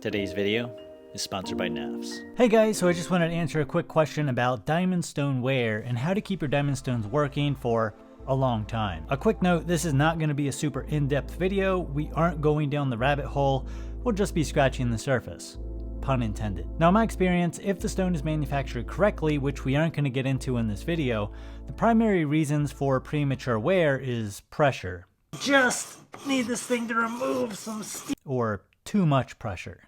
Today's video is sponsored by NAFs. Hey guys, so I just wanted to answer a quick question about diamond stone wear and how to keep your diamond stones working for a long time. A quick note, this is not going to be a super in-depth video. We aren't going down the rabbit hole. We'll just be scratching the surface. Pun intended. Now in my experience, if the stone is manufactured correctly, which we aren't going to get into in this video, the primary reasons for premature wear is pressure. Just need this thing to remove some steel. Or too much pressure.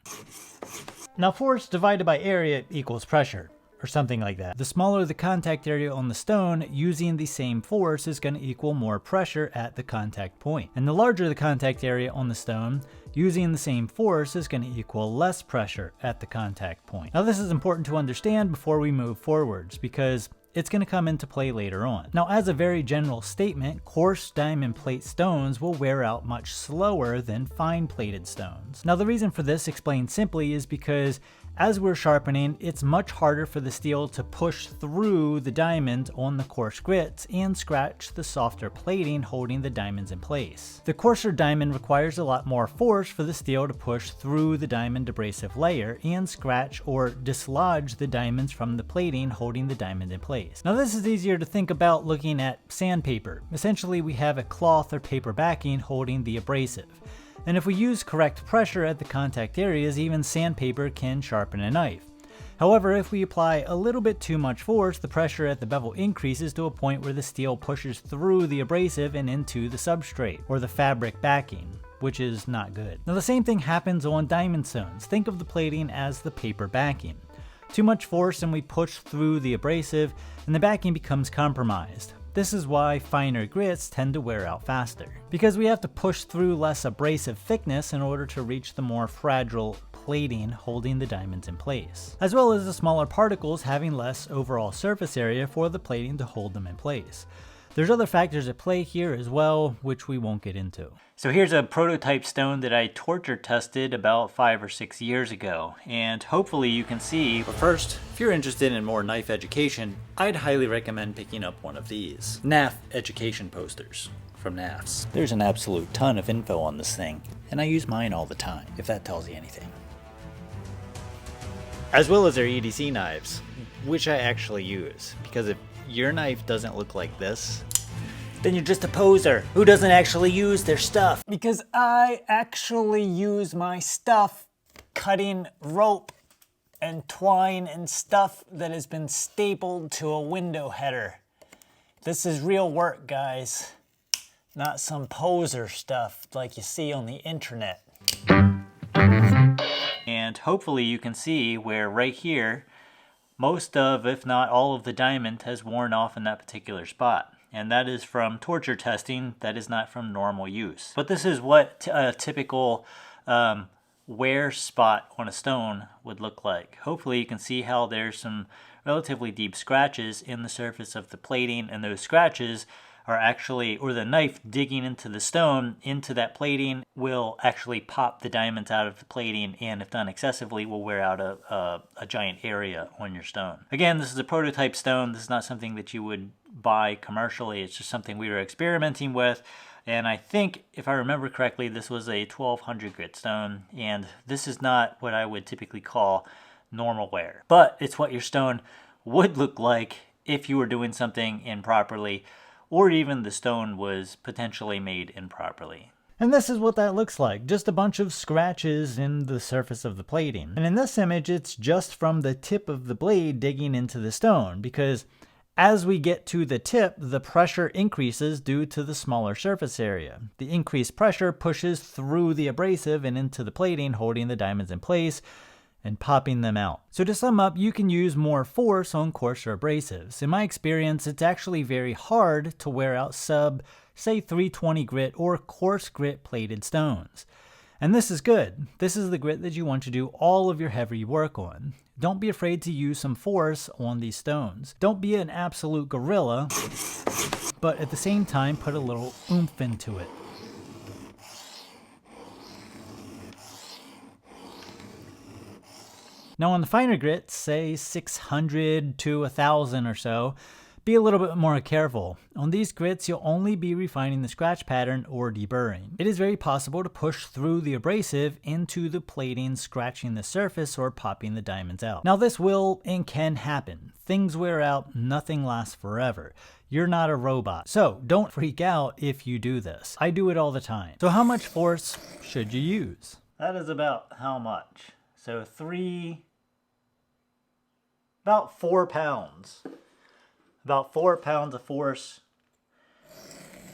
Now force divided by area equals pressure, or something like that. The smaller the contact area on the stone, using the same force is going to equal more pressure at the contact point. And the larger the contact area on the stone, using the same force is going to equal less pressure at the contact point. Now this is important to understand before we move forwards, because it's going to come into play later on. Now, as a very general statement, coarse diamond plate stones will wear out much slower than fine plated stones. Now, the reason for this, explained simply, is because as we're sharpening, it's much harder for the steel to push through the diamond on the coarse grits and scratch the softer plating holding the diamonds in place. The coarser diamond requires a lot more force for the steel to push through the diamond abrasive layer and scratch or dislodge the diamonds from the plating holding the diamond in place. Now this is easier to think about looking at sandpaper. Essentially, we have a cloth or paper backing holding the abrasive. And if we use correct pressure at the contact areas, even sandpaper can sharpen a knife. However, if we apply a little bit too much force, the pressure at the bevel increases to a point where the steel pushes through the abrasive and into the substrate, or the fabric backing, which is not good. Now the same thing happens on diamond stones. Think of the plating as the paper backing. Too much force and we push through the abrasive, and the backing becomes compromised. This is why finer grits tend to wear out faster, because we have to push through less abrasive thickness in order to reach the more fragile plating holding the diamonds in place, as well as the smaller particles having less overall surface area for the plating to hold them in place. There's other factors at play here as well, which we won't get into. So here's a prototype stone that I torture tested about 5 or 6 years ago, and hopefully you can see. But first, if you're interested in more knife education, I'd highly recommend picking up one of these NAF education posters from NAFs. There's an absolute ton of info on this thing, and I use mine all the time, if that tells you anything. As well as their EDC knives, which I actually use, because if your knife doesn't look like this, then you're just a poser who doesn't actually use their stuff. Because I actually use my stuff cutting rope and twine and stuff that has been stapled to a window header. This is real work, guys. Not some poser stuff like you see on the internet. And hopefully you can see where right here, most of, if not all of the diamond has worn off in that particular spot. And that is from torture testing, that is not from normal use. But this is what a typical wear spot on a stone would look like. Hopefully you can see how there's some relatively deep scratches in the surface of the plating, and those scratches are actually, or the knife digging into the stone, into that plating, will actually pop the diamonds out of the plating, and if done excessively, will wear out a giant area on your stone. Again, this is a prototype stone. This is not something that you would buy commercially. It's just something we were experimenting with, and I think, if I remember correctly, this was a 1200 grit stone, and this is not what I would typically call normal wear. But it's what your stone would look like if you were doing something improperly, or even the stone was potentially made improperly. And this is what that looks like, just a bunch of scratches in the surface of the plating. And in this image, it's just from the tip of the blade digging into the stone, because as we get to the tip, the pressure increases due to the smaller surface area. The increased pressure pushes through the abrasive and into the plating, holding the diamonds in place and popping them out. So to sum up, you can use more force on coarser abrasives. In my experience, it's actually very hard to wear out say 320 grit or coarse grit plated stones. And this is good. This is the grit that you want to do all of your heavy work on. Don't be afraid to use some force on these stones. Don't be an absolute gorilla, but at the same time, put a little oomph into it. Now on the finer grits, say 600 to 1000 or so, Be a little bit more careful. On these grits, you'll only be refining the scratch pattern or deburring. It is very possible to push through the abrasive into the plating, scratching the surface or popping the diamonds out. Now this will and can happen. Things wear out, nothing lasts forever. You're not a robot. So don't freak out if you do this. I do it all the time. So how much force should you use? That is about how much? So about 4 pounds. About 4 pounds of force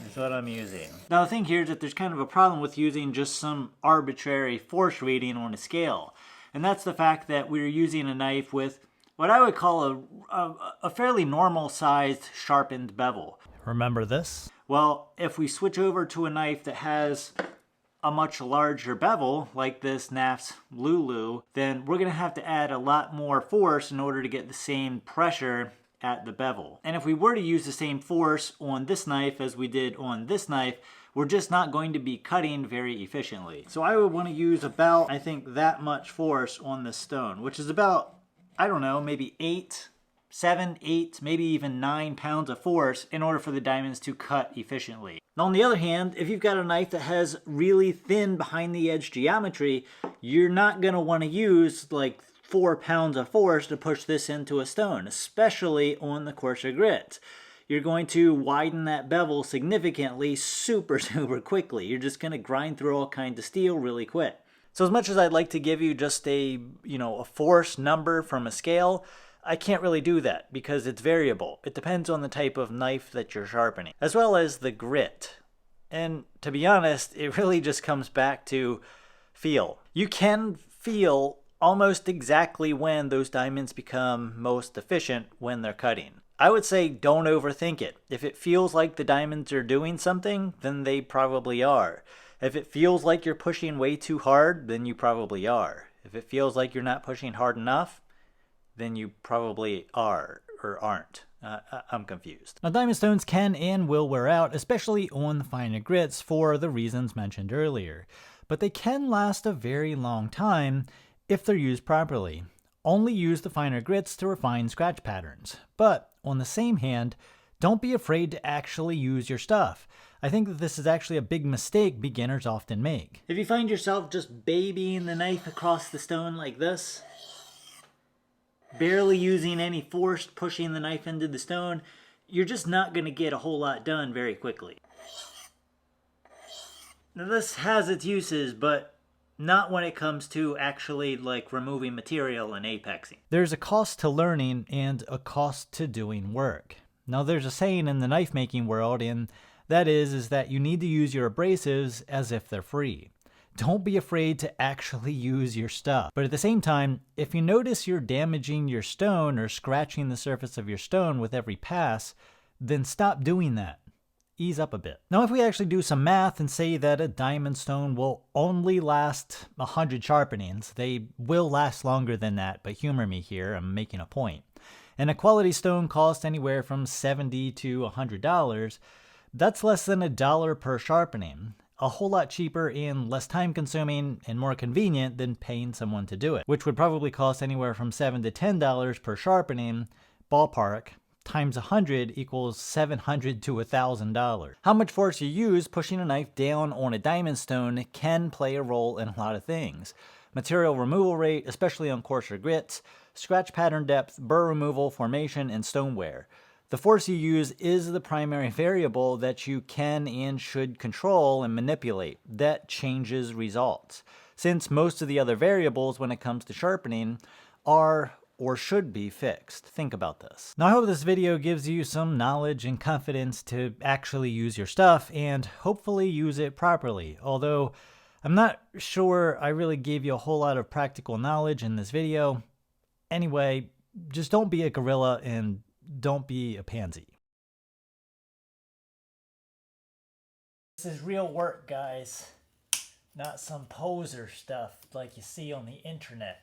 is what I'm using. Now the thing here is that there's kind of a problem with using just some arbitrary force reading on a scale. And that's the fact that we're using a knife with what I would call a fairly normal sized sharpened bevel. Remember this? Well, if we switch over to a knife that has a much larger bevel, like this NAF's Lulu, then we're gonna have to add a lot more force in order to get the same pressure at the bevel. And if we were to use the same force on this knife as we did on this knife, we're just not going to be cutting very efficiently. So I would want to use about, I think, that much force on this stone, which is about, I don't know, maybe 7, 8, maybe even 9 pounds of force in order for the diamonds to cut efficiently. Now, on the other hand, if you've got a knife that has really thin behind the edge geometry, you're not going to want to use like 4 pounds of force to push this into a stone, especially on the coarser grits. You're going to widen that bevel significantly super quickly. You're just going to grind through all kinds of steel really quick. So as much as I'd like to give you just a force number from a scale, I can't really do that because it's variable. It depends on the type of knife that you're sharpening, as well as the grit. And to be honest, it really just comes back to feel. You can feel almost exactly when those diamonds become most efficient when they're cutting. I would say don't overthink it. If it feels like the diamonds are doing something, then they probably are. If it feels like you're pushing way too hard, then you probably are. If it feels like you're not pushing hard enough, then you probably are or aren't. I'm confused. Now, diamond stones can and will wear out, especially on the finer grits for the reasons mentioned earlier. But they can last a very long time if they're used properly. Only use the finer grits to refine scratch patterns. But on the same hand, don't be afraid to actually use your stuff. I think that this is actually a big mistake beginners often make. If you find yourself just babying the knife across the stone like this, barely using any force pushing the knife into the stone, you're just not going to get a whole lot done very quickly. Now this has its uses, but not when it comes to actually like removing material and apexing. There's a cost to learning and a cost to doing work. Now there's a saying in the knife making world, and that is that you need to use your abrasives as if they're free. Don't be afraid to actually use your stuff. But at the same time, if you notice you're damaging your stone or scratching the surface of your stone with every pass, then stop doing that. Ease up a bit. Now, if we actually do some math and say that a diamond stone will only last 100 sharpenings, they will last longer than that, but humor me here, I'm making a point. And a quality stone costs anywhere from $70 to $100. That's less than $1 per sharpening. A whole lot cheaper and less time consuming and more convenient than paying someone to do it, which would probably cost anywhere from $7 to $10 per sharpening, ballpark, times 100 equals $700 to $1,000. How much force you use pushing a knife down on a diamond stone can play a role in a lot of things. Material removal rate, especially on coarser grits, scratch pattern depth, burr removal, formation, and stone wear. The force you use is the primary variable that you can and should control and manipulate. That changes results, since most of the other variables when it comes to sharpening are or should be fixed. Think about this. Now, I hope this video gives you some knowledge and confidence to actually use your stuff and hopefully use it properly. Although I'm not sure I really gave you a whole lot of practical knowledge in this video. Anyway, just don't be a gorilla and don't be a pansy. This is real work, guys. Not some poser stuff like you see on the internet.